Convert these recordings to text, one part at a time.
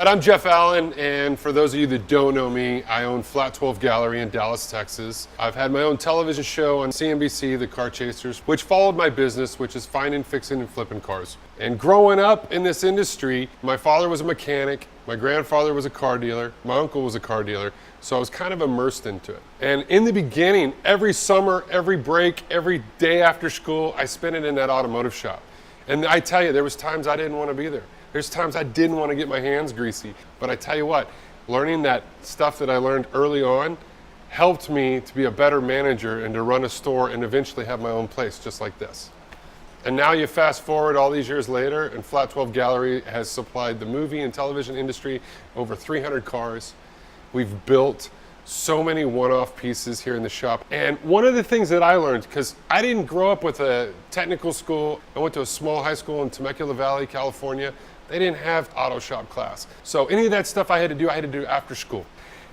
I'm Jeff Allen, and for those of you that don't know me, I own Flat 12 Gallery in Dallas, Texas. I've had my own television show on CNBC, The Car Chasers, which followed my business, which is finding, fixing, and flipping cars. And growing up in this industry, my father was a mechanic, my grandfather was a car dealer, my uncle was a car dealer, so I was kind of immersed into it. And in the beginning, every summer, every break, every day after school, I spent it in that automotive shop. And I tell you, there was times I didn't want to be there. There's times I didn't want to get my hands greasy. But I tell you what, learning that stuff that I learned early on helped me to be a better manager and to run a store and eventually have my own place just like this. And now you fast forward all these years later, and Flat 12 Gallery has supplied the movie and television industry over 300 cars. We've built so many one-off pieces here in the shop. And one of the things that I learned, because I didn't grow up with a technical school, I went to a small high school in Temecula Valley, California. They didn't have auto shop class. So any of that stuff I had to do after school.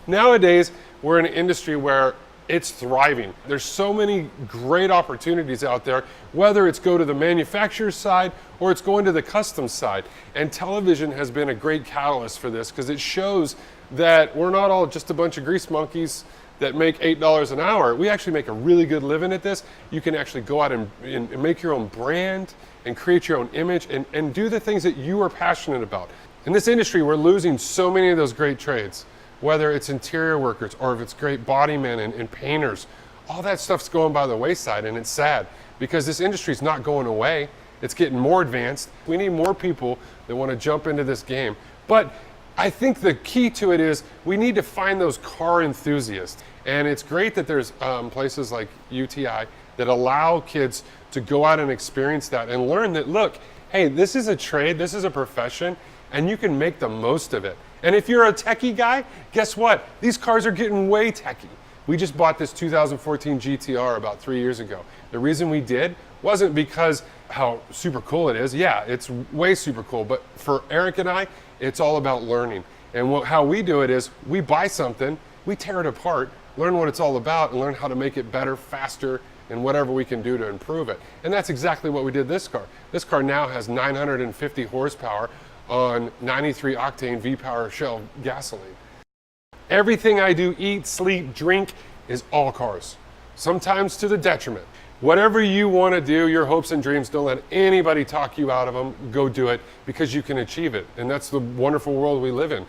Nowadays, we're in an industry where it's thriving. There's so many great opportunities out there, whether it's go to the manufacturer's side or it's going to the custom side. And television has been a great catalyst for this because it shows that we're not all just a bunch of grease monkeys that make $8 an hour. We actually make a really good living at this. You can actually go out and make your own brand and create your own image and do the things that you are passionate about. In this industry, we're losing so many of those great trades, whether it's interior workers or if it's great body men and painters. All that stuff's going by the wayside, and it's sad because this industry's not going away. It's getting more advanced. We need more people that want to jump into this game. But I think the key to it is we need to find those car enthusiasts. And it's great that there's places like UTI that allow kids to go out and experience that and learn that, look, hey, this is a trade, this is a profession, and you can make the most of it. And if you're a techie guy, guess what? These cars are getting way techie. We just bought this 2014 GTR about 3 years ago. The reason we did wasn't because how super cool it is. Yeah, it's way super cool. But for Eric and I, it's all about learning. And how we do it is we buy something, we tear it apart, learn what it's all about, and learn how to make it better, faster, and whatever we can do to improve it. And that's exactly what we did this car. This car now has 950 horsepower on 93 octane V-Power Shell gasoline. Everything I do, eat, sleep, drink, is all cars, sometimes to the detriment. Whatever you want to do, your hopes and dreams, don't let anybody talk you out of them. Go do it because you can achieve it. And that's the wonderful world we live in.